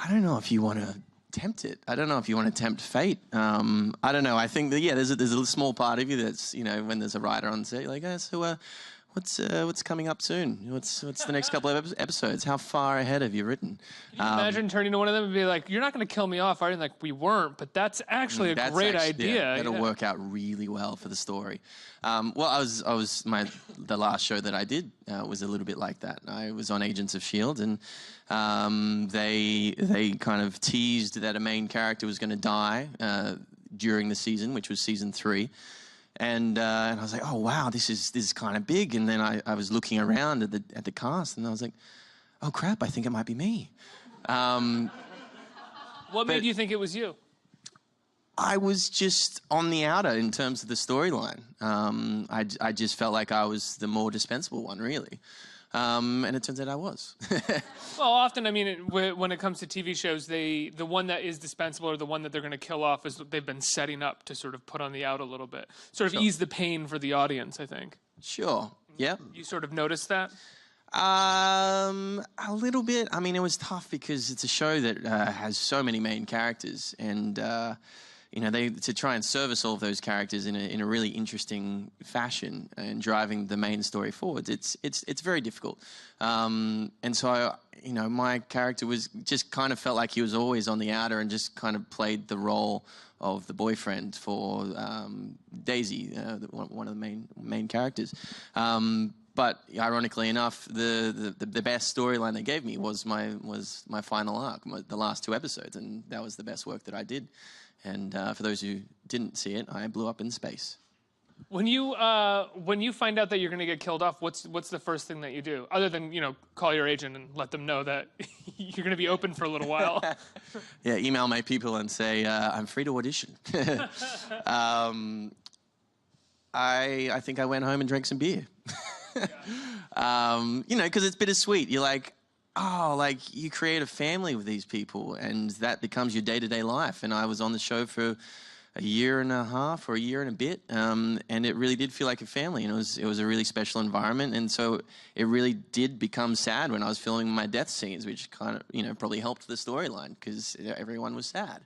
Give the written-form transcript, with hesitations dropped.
I don't know if you want to tempt it. I don't know if you want to tempt fate. I don't know. I think that, yeah, there's a small part of you that's, you know, when there's a writer on set, you're like, oh, so what's coming up soon? What's the next couple of episodes? How far ahead have you written? Can you imagine turning to one of them and be like, you're not going to kill me off, are you? Like, we weren't, but that's actually a great idea. Yeah, that'll work out really well for the story. Well, the last show that I did was a little bit like that. I was on Agents of S.H.I.E.L.D. and they kind of teased that a main character was going to die during the season, which was season 3. And I was like, oh wow, this is kind of big. And then I was looking around at the cast, and I was like, oh crap, I think it might be me. What made you think it was you? I was just on the outer in terms of the storyline. I just felt like I was the more dispensable one, really. And it turns out I was. Well, often, I mean, when it comes to TV shows, the one that is dispensable or the one that they're going to kill off is what they've been setting up to sort of put on the out a little bit. Sort of ease the pain for the audience, I think. Sure, yeah. You sort of noticed that? A little bit. I mean, it was tough because it's a show that has so many main characters, and you know, to try and service all of those characters in a really interesting fashion and driving the main story forward, it's very difficult. And so you know, my character was just kind of felt like he was always on the outer and just kind of played the role of the boyfriend for Daisy, one of the main characters. But ironically enough, the best storyline they gave me was my final arc, the last 2 episodes, and that was the best work that I did. And for those who didn't see it, I blew up in space. When you find out that you're going to get killed off, what's the first thing that you do, other than, you know, call your agent and let them know that you're going to be open for a little while? Yeah, email my people and say I'm free to audition. I think I went home and drank some beer. You know, because it's bittersweet. You're like, oh, like you create a family with these people, and that becomes your day-to-day life. And I was on the show for a year and a half or a year and a bit, and it really did feel like a family. And it was a really special environment. And so it really did become sad when I was filming my death scenes, which kind of, you know, probably helped the storyline because everyone was sad.